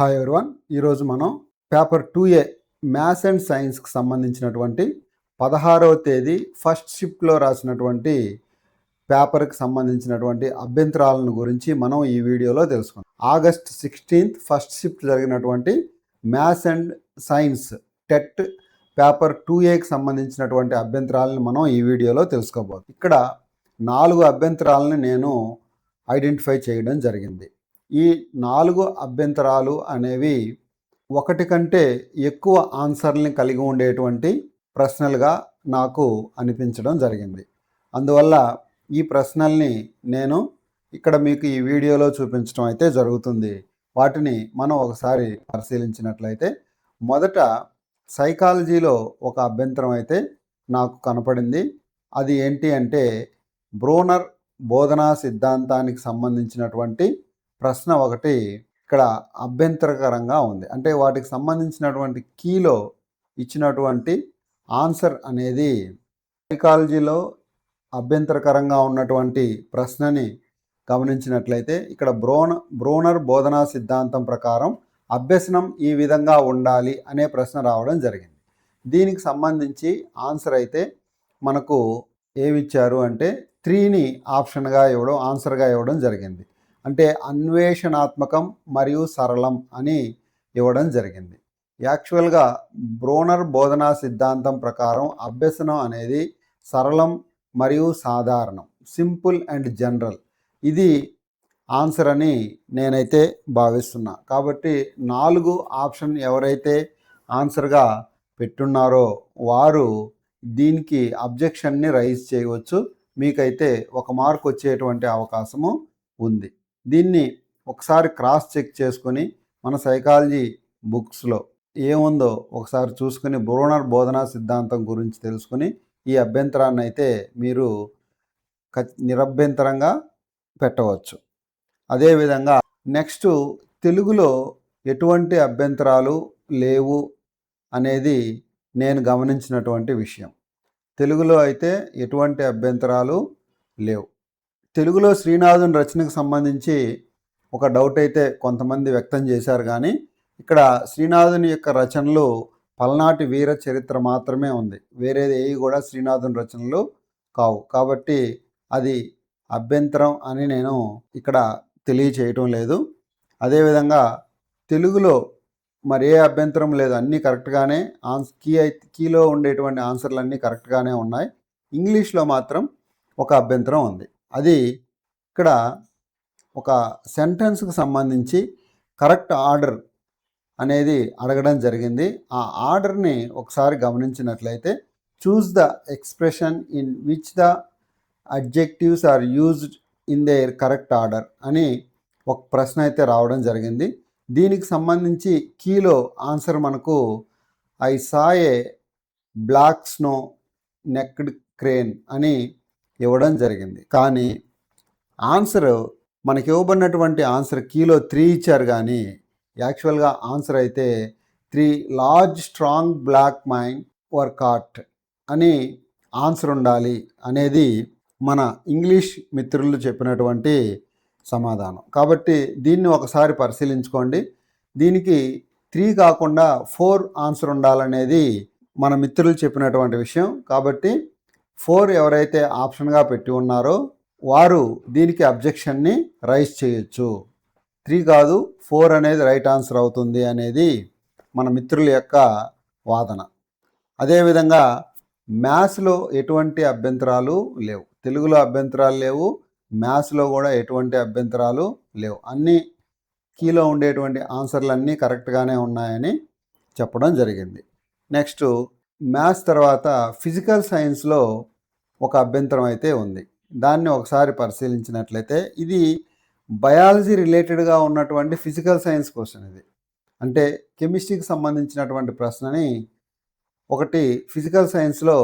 Hi everyone. ఈరోజు మనం paper 2A maths and సైన్స్కి సంబంధించినటువంటి 16వ తేదీ ఫస్ట్ షిఫ్ట్లో రాసినటువంటి పేపర్కి సంబంధించినటువంటి అభ్యంతరాలను గురించి మనం ఈ వీడియోలో తెలుసుకుందాం. ఆగస్ట్ 16th ఫస్ట్ షిఫ్ట్ జరిగినటువంటి maths and science TET paper 2Aకి సంబంధించినటువంటి అభ్యంతరాలను మనం ఈ వీడియోలో తెలుసుకోబోతున్నాం. ఇక్కడ 4 అభ్యంతరాలను నేను ఐడెంటిఫై చేయడం జరిగింది. ఈ 4 అభ్యంతరాలు అనేవి ఒకటి కంటే ఎక్కువ ఆన్సర్ని కలిగి ఉండేటువంటి ప్రశ్నలుగా నాకు అనిపించడం జరిగింది. అందువల్ల ఈ ప్రశ్నల్ని నేను ఇక్కడ మీకు ఈ వీడియోలో చూపించడం అయితే జరుగుతుంది. వాటిని మనం ఒకసారి పరిశీలించినట్లయితే మొదట సైకాలజీలో ఒక అభ్యంతరం అయితే నాకు కనపడింది. అది ఏంటి అంటే బ్రూనర్ బోధనా సిద్ధాంతానికి సంబంధించినటువంటి ప్రశ్న ఒకటి ఇక్కడ అభ్యంతరకరంగా ఉంది. అంటే వాటికి సంబంధించినటువంటి కీలో ఇచ్చినటువంటి ఆన్సర్ అనేది సైకాలజీలో అభ్యంతరకరంగా ఉన్నటువంటి ప్రశ్నని గమనించినట్లయితే ఇక్కడ బ్రూనర్ బోధనా సిద్ధాంతం ప్రకారం అభ్యసనం ఈ విధంగా ఉండాలి అనే ప్రశ్న రావడం జరిగింది. దీనికి సంబంధించి ఆన్సర్ అయితే మనకు ఏమిచ్చారు అంటే 3ని ఆన్సర్గా ఇవ్వడం జరిగింది. అంటే అన్వేషణాత్మకం మరియు సరళం అని ఇవ్వడం జరిగింది. యాక్చువల్గా బ్రూనర్ బోధనా సిద్ధాంతం ప్రకారం అభ్యసనం అనేది సరళం మరియు సాధారణం, సింపుల్ అండ్ జనరల్, ఇది ఆన్సర్ అని నేనైతే భావిస్తున్నా. కాబట్టి 4 ఆప్షన్ ఎవరైతే ఆన్సర్గా పెట్టున్నారో వారు దీనికి అబ్జెక్షన్ని రైజ్ చేయవచ్చు. మీకైతే 1 మార్క్ వచ్చేటువంటి అవకాశము ఉంది. దీన్ని ఒకసారి క్రాస్ చెక్ చేసుకొని మన సైకాలజీ బుక్స్లో ఏముందో ఒకసారి చూసుకుని బ్రూనర్ బోధనా సిద్ధాంతం గురించి తెలుసుకుని ఈ అభ్యంతరాన్ని అయితే మీరు నిరభ్యంతరంగా పెట్టవచ్చు. అదేవిధంగా నెక్స్ట్ తెలుగులో ఎటువంటి అభ్యంతరాలు లేవు అనేది నేను గమనించినటువంటి విషయం. తెలుగులో అయితే ఎటువంటి అభ్యంతరాలు లేవు. తెలుగులో శ్రీనాథుని రచనకు సంబంధించి ఒక డౌట్ అయితే కొంతమంది వ్యక్తం చేశారు. కానీ ఇక్కడ శ్రీనాథుని యొక్క రచనలు పల్నాటి వీర చరిత్ర మాత్రమే ఉంది, వేరేది ఏవి కూడా శ్రీనాథుని రచనలు కావు. కాబట్టి అది అభ్యంతరం అని నేను ఇక్కడ తెలియచేయటం లేదు. అదేవిధంగా తెలుగులో మరి ఏ అభ్యంతరం లేదు, అన్నీ కరెక్ట్గానే కీలో ఉండేటువంటి ఆన్సర్లు అన్నీ కరెక్ట్గానే ఉన్నాయి. ఇంగ్లీష్లో మాత్రం ఒక అభ్యంతరం ఉంది. అది ఇక్కడ ఒక సెంటెన్స్కి సంబంధించి కరెక్ట్ ఆర్డర్ అనేది అడగడం జరిగింది. ఆ ఆర్డర్ని ఒకసారి గమనించినట్లయితే choose the expression in which the adjectives are used in their correct order అని ఒక ప్రశ్న అయితే రావడం జరిగింది. దీనికి సంబంధించి కీలో ఆన్సర్ మనకు I saw a black snow necked crane అని ఇవ్వడం జరిగింది. కానీ ఆన్సర్ మనకి ఇవ్వబడినటువంటి ఆన్సర్ కీలో 3 ఇచ్చారు. కానీ యాక్చువల్గా ఆన్సర్ అయితే 3 large strong black mine war cat అని ఆన్సర్ ఉండాలి అనేది మన ఇంగ్లీష్ మిత్రులు చెప్పినటువంటి సమాధానం. కాబట్టి దీన్ని ఒకసారి పరిశీలించుకోండి. దీనికి 3 కాకుండా 4 ఆన్సర్ ఉండాలనేది మన మిత్రులు చెప్పినటువంటి విషయం. కాబట్టి 4 ఎవరైతే ఆప్షన్గా పెట్టి ఉన్నారో వారు దీనికి అబ్జెక్షన్ని రైజ్ చేయొచ్చు. 3 కాదు 4 అనేది రైట్ ఆన్సర్ అవుతుంది అనేది మన మిత్రుల యొక్క వాదన. అదేవిధంగా మ్యాథ్స్లో ఎటువంటి అభ్యంతరాలు లేవు, తెలుగులో అభ్యంతరాలు లేవు, మ్యాథ్స్లో కూడా ఎటువంటి అభ్యంతరాలు లేవు. అన్నీ కీలో ఉండేటువంటి ఆన్సర్లు అన్నీ కరెక్ట్గానే ఉన్నాయని చెప్పడం జరిగింది. నెక్స్ట్ మ్యాథ్స్ తర్వాత ఫిజికల్ సైన్స్లో ఒక అభ్యంతరం అయితే ఉంది. దాన్ని ఒకసారి పరిశీలించినట్లయితే ఇది బయాలజీ రిలేటెడ్గా ఉన్నటువంటి ఫిజికల్ సైన్స్ క్వశ్చన్. ఇది అంటే కెమిస్ట్రీకి సంబంధించినటువంటి ప్రశ్నని ఒకటి ఫిజికల్ సైన్స్లో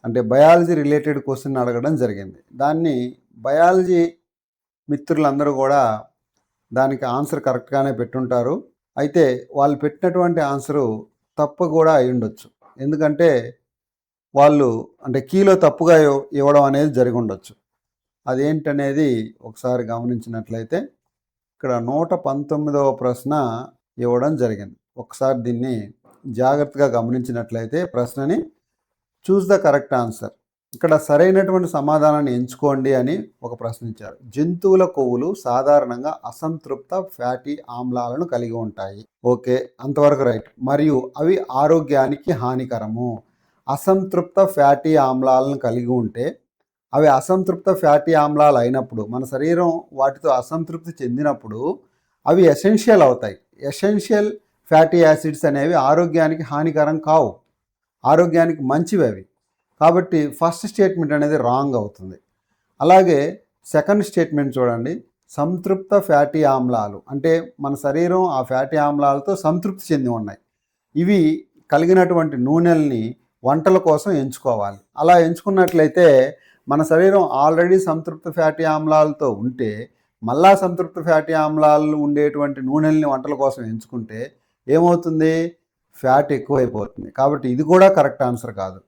అంటే బయాలజీ రిలేటెడ్ క్వశ్చన్ అడగడం జరిగింది. దాన్ని బయాలజీ మిత్రులందరూ కూడా దానికి ఆన్సర్ కరెక్ట్గానే పెట్టుంటారు. అయితే వాళ్ళు పెట్టినటువంటి ఆన్సరు తప్పు కూడా అయి ఉండొచ్చు. ఎందుకంటే వాళ్ళు అంటే కీలో తప్పుగా ఇవ్వడం అనేది జరిగి ఉండొచ్చు. అదేంటనేది ఒకసారి గమనించినట్లయితే ఇక్కడ 119వ ప్రశ్న ఇవ్వడం జరిగింది. ఒకసారి దీన్ని జాగ్రత్తగా గమనించినట్లయితే ప్రశ్నని చూస్ ద కరెక్ట్ ఆన్సర్. ఇక్కడ సరైనటువంటి సమాధానాన్ని ఎంచుకోండి అని ఒక ప్రశ్న ఇచ్చారు. జంతువుల కొవ్వులు సాధారణంగా అసంతృప్త ఫ్యాటీ ఆమ్లాలను కలిగి ఉంటాయి. ఓకే, అంతవరకు రైట్. మరియు అవి ఆరోగ్యానికి హానికరము. అసంతృప్త ఫ్యాటీ ఆమ్లాలను కలిగి ఉంటే అవి అసంతృప్త ఫ్యాటీ ఆమ్లాలు అయినప్పుడు మన శరీరం వాటితో అసంతృప్తి చెందినప్పుడు అవి ఎసెన్షియల్ అవుతాయి. ఎసెన్షియల్ ఫ్యాటీ యాసిడ్స్ అనేవి ఆరోగ్యానికి హానికరం కావు, ఆరోగ్యానికి మంచివి అవి. కాబట్టి ఫస్ట్ స్టేట్మెంట్ అనేది రాంగ్ అవుతుంది. అలాగే సెకండ్ స్టేట్మెంట్ చూడండి, సంతృప్త ఫ్యాటీ ఆమ్లాలు అంటే మన శరీరం ఆ ఫ్యాటీ ఆమ్లాలతో సంతృప్తి చెంది ఉన్నాయి. ఇవి కలిగినటువంటి నూనెల్ని వంటల కోసం ఎంచుకోవాలి. అలా ఎంచుకున్నట్లయితే మన శరీరం ఆల్రెడీ సంతృప్త ఫ్యాటీ ఆమ్లాలతో ఉంటే మళ్ళా సంతృప్త ఫ్యాటీ ఆమ్లాలు ఉండేటువంటి నూనెల్ని వంటల కోసం ఎంచుకుంటే ఏమవుతుంది? ఫ్యాట్ ఎక్కువైపోతుంది. కాబట్టి ఇది కూడా కరెక్ట్ ఆన్సర్ కాదు,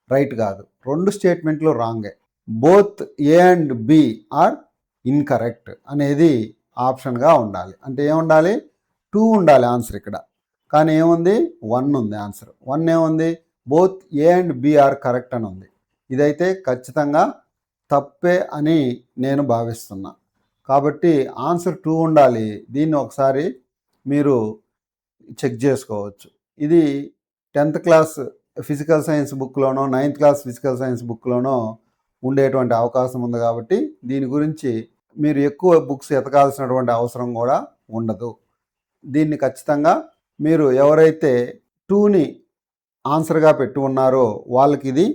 రైట్ కాదు. రెండు స్టేట్మెంట్లు రాంగే. Both A and B are incorrect అనేది ఆప్షన్గా ఉండాలి. అంటే ఏముండాలి? 2 ఉండాలి ఆన్సర్ ఇక్కడ. కానీ ఏముంది? 1 ఉంది ఆన్సర్. 1 ఏముంది? Both A and B are correct అని ఉంది. ఇదైతే ఖచ్చితంగా తప్పే అని నేను భావిస్తున్నా. కాబట్టి ఆన్సర్ 2 ఉండాలి. దీన్ని ఒకసారి మీరు చెక్ చేసుకోవచ్చు. ఇది 10th క్లాస్ ఫిజికల్ సైన్స్ బుక్లోనో 9th క్లాస్ ఫిజికల్ సైన్స్ బుక్లోనో ఉండేటువంటి అవకాశం ఉంది. కాబట్టి దీని గురించి మీరు ఎక్కువ బుక్స్ ఎతకాల్సినటువంటి అవసరం కూడా ఉండదు. దీన్ని ఖచ్చితంగా మీరు ఎవరైతే 2ని ఆన్సర్గా పెట్టి ఉన్నారో వాళ్ళకి ఇది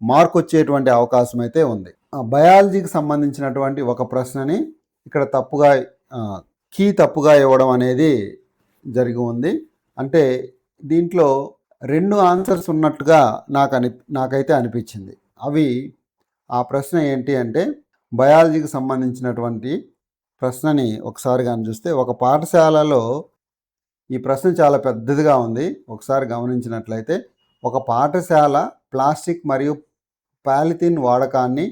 మార్క్ వచ్చేటువంటి అవకాశం అయితే ఉంది. బయాలజీకి సంబంధించినటువంటి ఒక ప్రశ్నని ఇక్కడ తప్పుగా ఇవ్వడం అనేది జరిగి ఉంది. అంటే దీంట్లో 2 ఆన్సర్స్ ఉన్నట్టుగా నాకైతే అనిపించింది. అవి ఆ ప్రశ్న ఏంటి అంటే బయాలజీకి సంబంధించినటువంటి ప్రశ్నని ఒకసారి కానీ చూస్తే, ఒక పాఠశాలలో ఈ ప్రశ్న చాలా పెద్దదిగా ఉంది. ఒకసారి గమనించినట్లయితే, ఒక పాఠశాల ప్లాస్టిక్ మరియు పాలిథిన్ వాడకాన్ని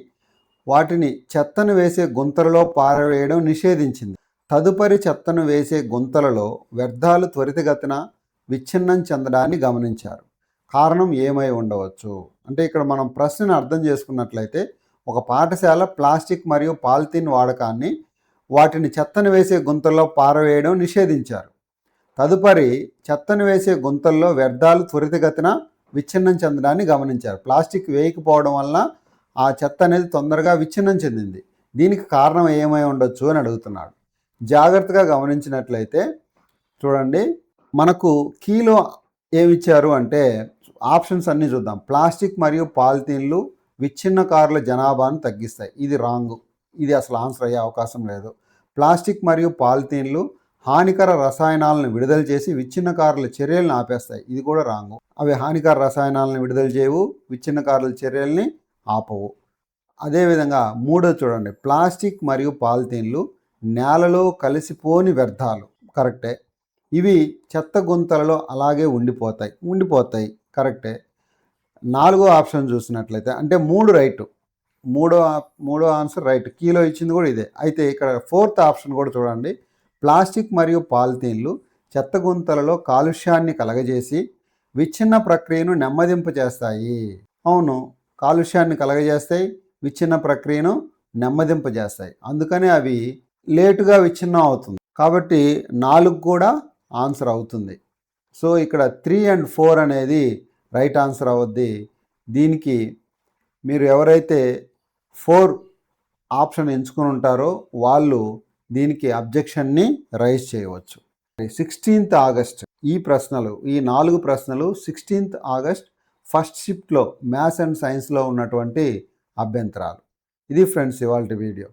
వాటిని చెత్తను వేసే గుంతలలో పారవేయడం నిషేధించింది. తదుపరి చెత్తను వేసే గుంతలలో వ్యర్థాలు త్వరితగతిన విచ్ఛిన్నం చెందడాన్ని గమనించారు. కారణం ఏమై ఉండవచ్చు? అంటే ఇక్కడ మనం ప్రశ్నను అర్థం చేసుకున్నట్లయితే, ఒక పాఠశాల ప్లాస్టిక్ మరియు పాలిథిన్ వాడకాన్ని వాటిని చెత్తను వేసే గుంతల్లో పారవేయడం నిషేధించారు. తదుపరి చెత్తను వేసే గుంతల్లో వ్యర్థాలు త్వరితగతిన విచ్ఛిన్నం చెందడాన్ని గమనించారు. ప్లాస్టిక్ వేయకపోవడం వలన ఆ చెత్త అనేది తొందరగా విచ్ఛిన్నం చెందింది. దీనికి కారణం ఏమై ఉండొచ్చు అని అడుగుతున్నాడు. జాగ్రత్తగా గమనించినట్లయితే చూడండి, మనకు కీలో ఏమిచ్చారు అంటే ఆప్షన్స్ అన్నీ చూద్దాం. ప్లాస్టిక్ మరియు పాలిథీన్లు విచ్ఛిన్నకారుల జనాభాను తగ్గిస్తాయి. ఇది రాంగ్. ఇది అసలు ఆన్సర్ అయ్యే అవకాశం లేదు. ప్లాస్టిక్ మరియు పాలిథీన్లు హానికర రసాయనాలను విడుదల చేసి విచ్ఛిన్నకారుల చర్యలను ఆపేస్తాయి. ఇది కూడా రాంగ్. అవి హానికర రసాయనాలను విడుదల చేయవు, విచ్ఛిన్నకారుల చర్యల్ని ఆపవు. అదేవిధంగా మూడో చూడండి, ప్లాస్టిక్ మరియు పాలిథీన్లు నేలలో కలిసిపోని వ్యర్థాలు. కరెక్టే. ఇవి చెత్త గుంతలలో అలాగే ఉండిపోతాయి. కరెక్టే. నాలుగో ఆప్షన్ చూసినట్లయితే అంటే 3 రైట్. మూడో ఆన్సర్ రైట్. కీలో ఇచ్చింది కూడా ఇదే. అయితే ఇక్కడ 4th ఆప్షన్ కూడా చూడండి, ప్లాస్టిక్ మరియు పాలిథీన్లు చెత్త గుంతలలో కాలుష్యాన్ని కలగజేసి విచ్ఛిన్న ప్రక్రియను నెమ్మదింపజేస్తాయి. అవును, కాలుష్యాన్ని కలగజేస్తాయి, విచ్ఛిన్న ప్రక్రియను నెమ్మదింపజేస్తాయి. అందుకని అవి లేటుగా విచ్ఛిన్నం అవుతుంది. కాబట్టి 4 కూడా ఆన్సర్ అవుతుంది. సో ఇక్కడ 3 and 4 అనేది రైట్ ఆన్సర్ అవుద్ది. దీనికి మీరు ఎవరైతే 4 ఆప్షన్ ఎంచుకుని ఉంటారో వాళ్ళు దీనికి అబ్జెక్షన్ని రైజ్ చేయవచ్చు. 16th ఆగస్ట్ ఈ 4 ప్రశ్నలు 16th ఆగస్ట్ ఫస్ట్ షిఫ్ట్లో మ్యాథ్స్ అండ్ సైన్స్లో ఉన్నటువంటి అభ్యంతరాలు. ఇది ఫ్రెండ్స్ ఇవాల్టి వీడియో.